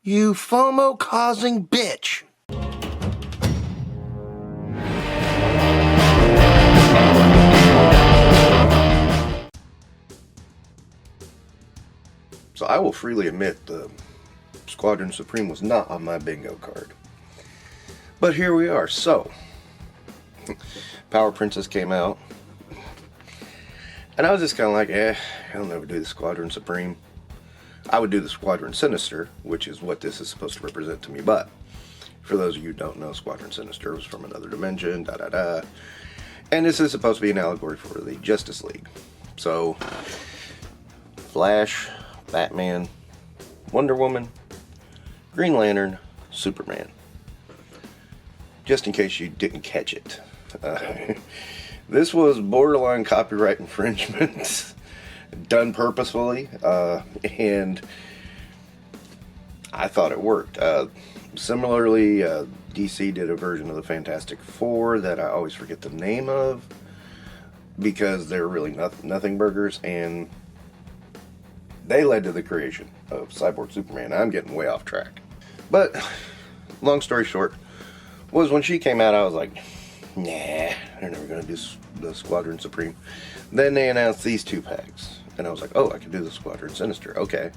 You FOMO-causing bitch! So I will freely admit the Squadron Supreme was not on my bingo card. But here we are. So, Power Princess came out. And I was just kind of like, I'll never do the Squadron Supreme. I would do the Squadron Sinister, which is what this is supposed to represent to me. But, for those of you who don't know, Squadron Sinister was from another dimension, And this is supposed to be an allegory for the Justice League. So, Flash, Batman, Wonder Woman, Green Lantern, Superman. Just in case you didn't catch it. This was borderline copyright infringement. Done purposefully. And I thought it worked. Similarly, DC did a version of the Fantastic Four that I always forget the name of. Because they're really nothing burgers. And they led to the creation of Cyborg Superman. I'm getting way off track. But, long story short, was when she came out, I was like, nah, they're never going to do the Squadron Supreme. Then they announced these 2-packs. And I was like, oh, I can do the Squadron Sinister. Okay.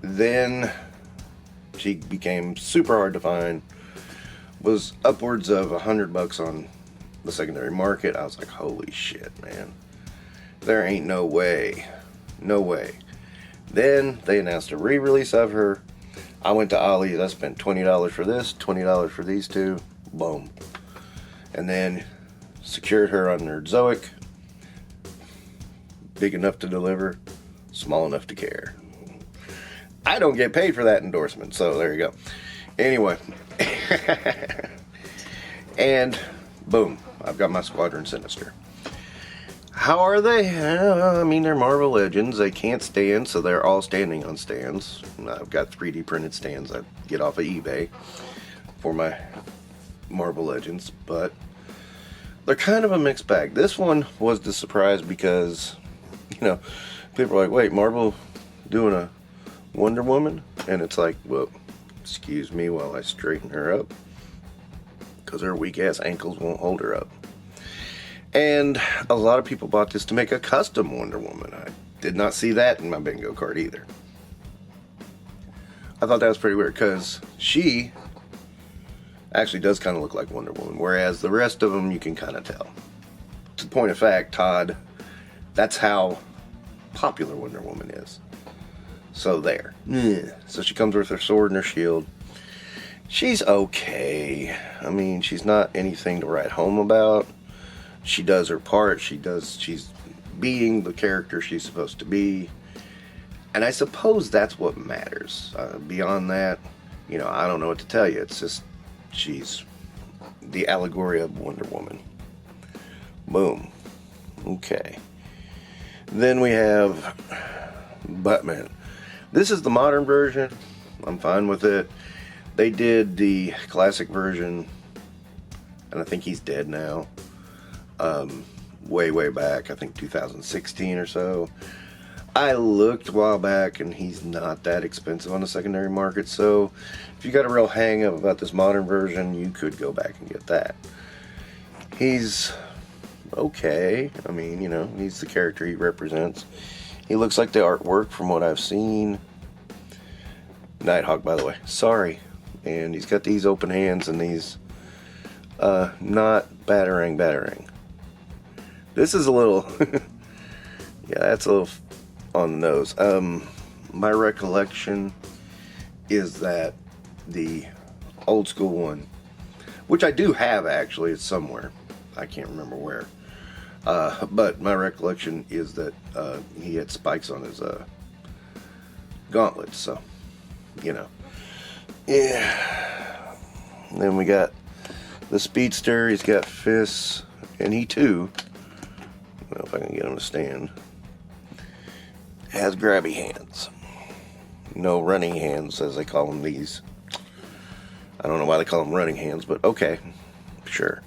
Then she became super hard to find. Was upwards of $100 on the secondary market. I was like, holy shit, man. There ain't no way. No way. Then they announced a re-release of her. I went to Ollie's. I spent $20 for this, $20 for these two. Boom. And then secured her on her Zoic. Big enough to deliver, small enough to care. I don't get paid for that endorsement, so there you go. Anyway. And boom, I've got my Squadron Sinister. How are they? I mean, they're Marvel Legends. They can't stand, so they're all standing on stands. I've got 3D printed stands I get off of eBay for my Marvel Legends, but they're kind of a mixed bag. This one was the surprise because, you know, people are like, wait, Marvel doing a Wonder Woman? And it's like, well, excuse me while I straighten her up, because her weak ass ankles won't hold her up. And a lot of people bought this to make a custom Wonder Woman. I did not see that in my bingo card either. I thought that was pretty weird because she actually does kind of look like Wonder Woman, whereas the rest of them you can kind of tell. To the point of fact, Todd, that's how popular Wonder Woman is. So there. So she comes with her sword and her shield. She's okay. I mean, she's not anything to write home about. She does her part. She's being the character she's supposed to be. And I suppose that's what matters. Beyond that, you know, I don't know what to tell you. It's just, she's the allegory of Wonder Woman. Boom. Okay. Then we have Batman. This is the modern version. I'm fine with it. They did the classic version, and I think he's dead now. Way back, I think 2016 or so. I looked a while back, and he's not that expensive on the secondary market, so if you got a real hang up about this modern version, you could go back and get that. He's okay. I mean, you know, he's the character he represents. He looks like the artwork from what I've seen. Nighthawk, by the way. Sorry. And he's got these open hands and these not battering. This is a little yeah, that's a little on the nose. My recollection is that the old school one, which I do have actually, it's somewhere, I can't remember where, but my recollection is that he had spikes on his gauntlets, so you know. Yeah. And then we got the Speedster. He's got fists, and he too, I don't know if I can get him to stand, has grabby hands. No running hands, as they call them these. I don't know why they call them running hands, but okay, sure.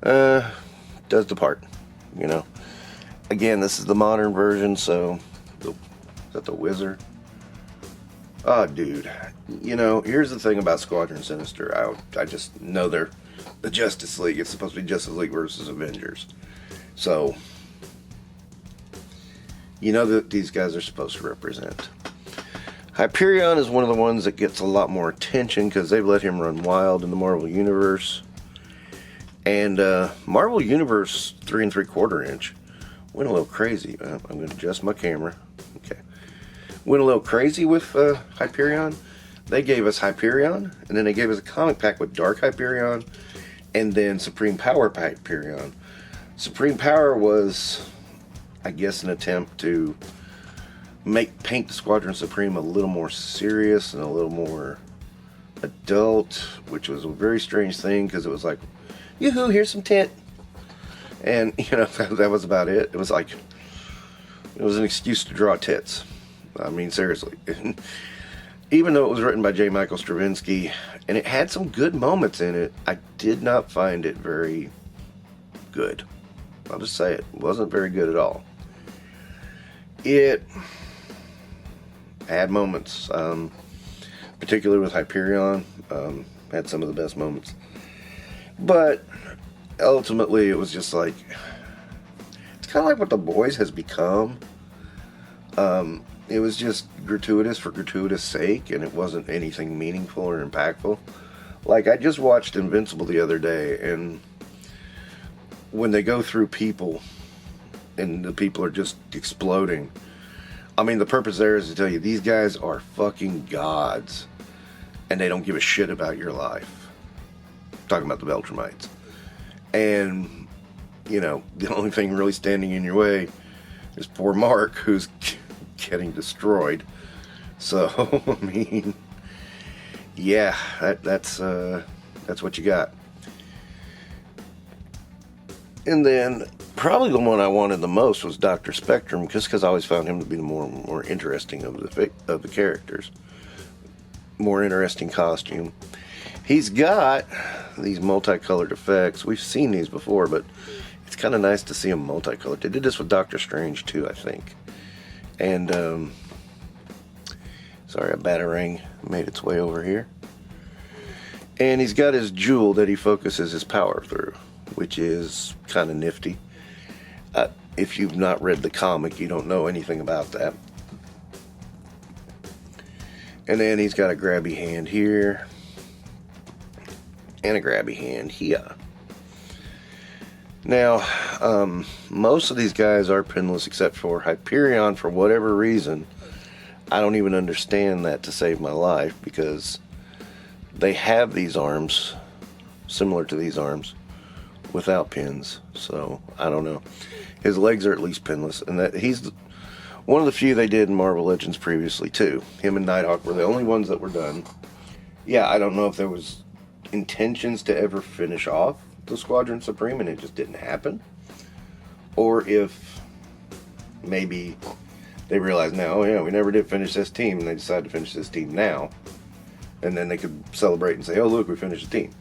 Does the part, you know. Again, this is the modern version, so is that the Wizard? Oh, dude. You know, here's the thing about Squadron Sinister. I just know they're the Justice League. It's supposed to be Justice League versus Avengers. So, you know that these guys are supposed to represent. Hyperion is one of the ones that gets a lot more attention because they've let him run wild in the Marvel Universe. And Marvel Universe 3 3/4 inch went a little crazy. I'm going to adjust my camera. Okay. Went a little crazy with Hyperion. They gave us Hyperion, and then they gave us a comic pack with Dark Hyperion, and then Supreme Power Hyperion. Supreme Power was, I guess, an attempt to paint the Squadron Supreme a little more serious and a little more adult, which was a very strange thing because it was like, yoo-hoo, here's some tit. And, you know, that was about it. It was like, it was an excuse to draw tits. I mean, seriously. Even though it was written by J. Michael Straczynski, and it had some good moments in it, I did not find it very good. I'll just say it. It wasn't very good at all. It had moments, particularly with Hyperion, had some of the best moments. But ultimately, it was just like, it's kind of like what The Boys has become. It was just gratuitous for gratuitous sake, and it wasn't anything meaningful or impactful. Like, I just watched Invincible the other day, and when they go through people, and the people are just exploding, I mean, the purpose there is to tell you, these guys are fucking gods, and they don't give a shit about your life. I'm talking about the Beltramites. And, you know, the only thing really standing in your way is poor Mark, who's getting destroyed. So, I mean, yeah, that's what you got. And then probably the one I wanted the most was Dr. Spectrum, just because I always found him to be the more interesting of the characters. More interesting costume. He's got these multicolored effects. We've seen these before, but it's kind of nice to see them multicolored. They did this with Doctor Strange too, I think. And sorry, a batarang made its way over here. And he's got his jewel that he focuses his power through, which is kind of nifty. If you've not read the comic, you don't know anything about that. And then he's got a grabby hand here, and a grabby hand here. Now, most of these guys are pinless except for Hyperion. For whatever reason, I don't even understand that to save my life, because they have these arms, similar to these arms, without pins. So, I don't know. His legs are at least pinless, and that he's one of the few they did in Marvel Legends previously, too. Him and Nighthawk were the only ones that were done. Yeah, I don't know if there was intentions to ever finish off the Squadron Supreme and it just didn't happen, or if maybe they realized now, oh yeah, we never did finish this team, and they decided to finish this team now, and then they could celebrate and say, oh look, we finished the team.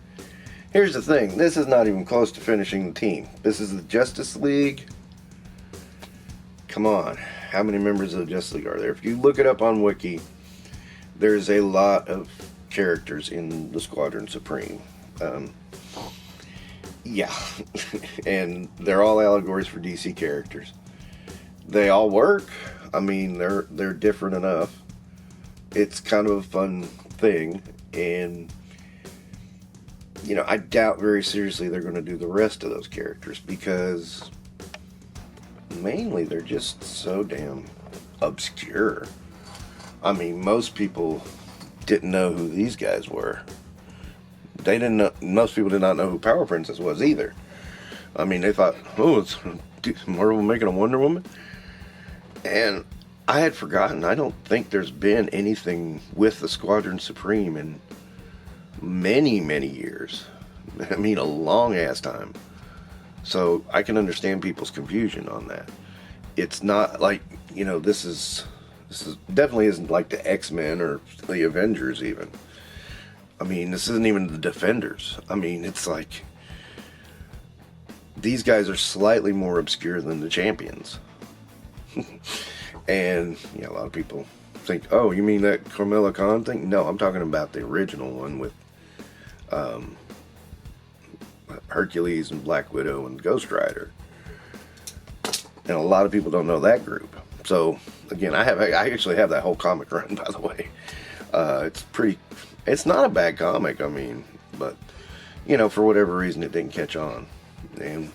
Here's the thing, this is not even close to finishing the team. This is the Justice League. Come on, how many members of the Justice League are there? If you look it up on Wiki, there's a lot of characters in the Squadron Supreme. Yeah, and they're all allegories for DC characters. They all work. I mean, they're different enough. It's kind of a fun thing, and you know, I doubt very seriously they're going to do the rest of those characters, because mainly they're just so damn obscure. I mean, most people didn't know who these guys were. They didn't know, most people did not know who Power Princess was either. I mean, they thought, oh, it's Marvel making a Wonder Woman? And I had forgotten. I don't think there's been anything with the Squadron Supreme in many, many years. I mean, a long ass time. So I can understand people's confusion on that. It's not like, you know, this is definitely isn't like the X-Men or the Avengers even. I mean, this isn't even the Defenders. I mean, it's like, these guys are slightly more obscure than the Champions. And, yeah, a lot of people think, oh, you mean that Kamala Khan thing? No, I'm talking about the original one with Hercules and Black Widow and Ghost Rider. And a lot of people don't know that group. So again, I actually have that whole comic run, by the way. It's not a bad comic, I mean, but you know, for whatever reason it didn't catch on. And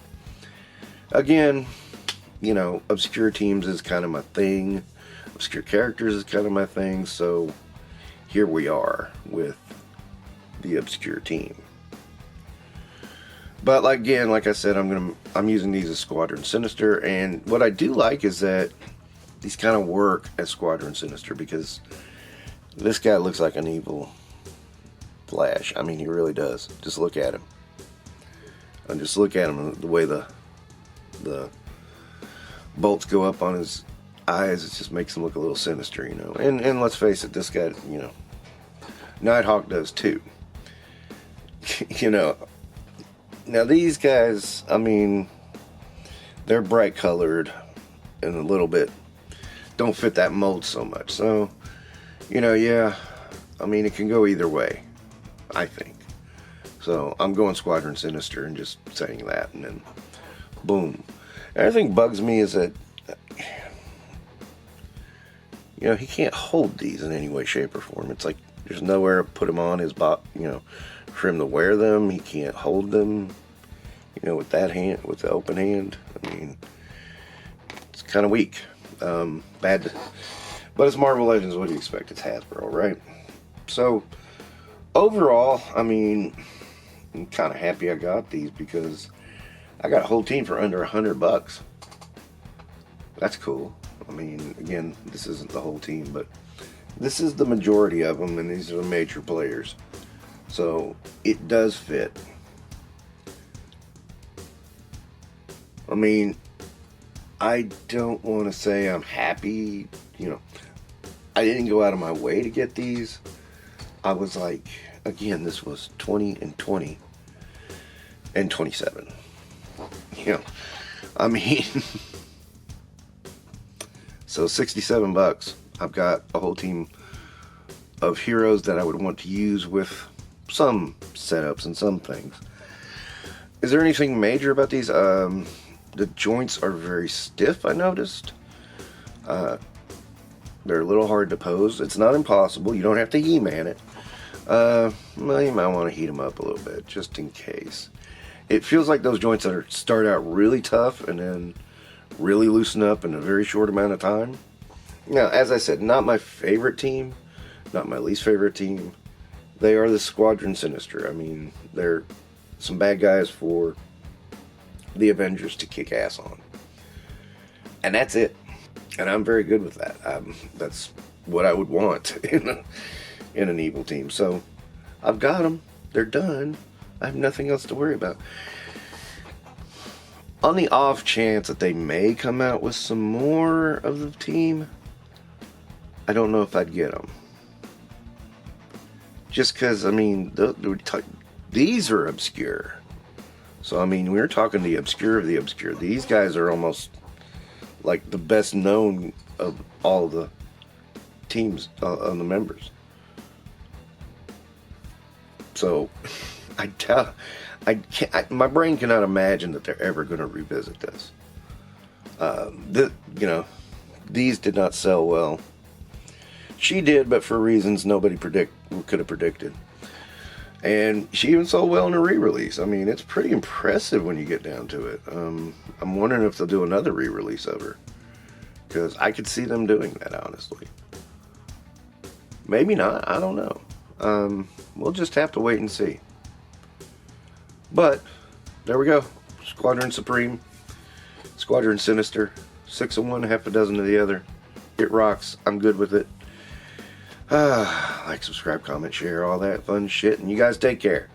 again, you know, obscure teams is kind of my thing. Obscure characters is kind of my thing. So here we are with the obscure team. But like I said, I'm using these as Squadron Sinister, and what I do like is that these kind of work as Squadron Sinister, because this guy looks like an evil Flash. I mean, he really does. Just look at him. And just look at him, the way the bolts go up on his eyes, it just makes him look a little sinister, you know. And let's face it, this guy, you know, Nighthawk does too. You know. Now these guys, I mean, they're bright colored and a little bit don't fit that mold so much. So, you know, yeah, I mean, it can go either way, I think. So I'm going Squadron Sinister and just saying that, and then boom. And I think bugs me is that, you know, he can't hold these in any way, shape, or form. It's like there's nowhere to put him on his you know, for him to wear them. He can't hold them, you know, with that hand, with the open hand. I mean, it's kind of weak. Bad, but it's Marvel Legends. What do you expect? It's Hasbro, right? So overall, I mean, I'm kind of happy I got these because I got a whole team for under $100. That's cool. I mean, again, this isn't the whole team, but this is the majority of them, and these are the major players. So it does fit. I mean, I don't want to say I'm happy, you know, I didn't go out of my way to get these. I was like, again, this was 20 and 20 and 27. You know, I mean, so $67. I've got a whole team of heroes that I would want to use with some setups and some things. Is there anything major about these? The joints are very stiff, I noticed. They're a little hard to pose. It's not impossible. You don't have to He-Man it. Well, you might want to heat them up a little bit, just in case. It feels like those joints that start out really tough and then really loosen up in a very short amount of time. Now, as I said, not my favorite team, not my least favorite team. They are the Squadron Sinister. I mean, they're some bad guys for the Avengers to kick ass on. And that's it. And I'm very good with that. That's what I would want in an evil team. So I've got them. They're done. I have nothing else to worry about. On the off chance that they may come out with some more of the team, I don't know if I'd get them. Just because, I mean, these are obscure. So, I mean, we're talking the obscure of the obscure. These guys are almost like the best known of all the teams, on the members. So, my brain cannot imagine that they're ever going to revisit this. You know, these did not sell well. She did, but for reasons nobody could have predicted. And she even sold well in a re-release. I mean, it's pretty impressive when you get down to it. I'm wondering if they'll do another re-release of her, because I could see them doing that, honestly. Maybe not. I don't know. We'll just have to wait and see. But there we go. Squadron Supreme, Squadron Sinister, 6 of one, half a dozen of the other. It rocks. I'm good with it. Like, subscribe, comment, share, all that fun shit. And you guys take care.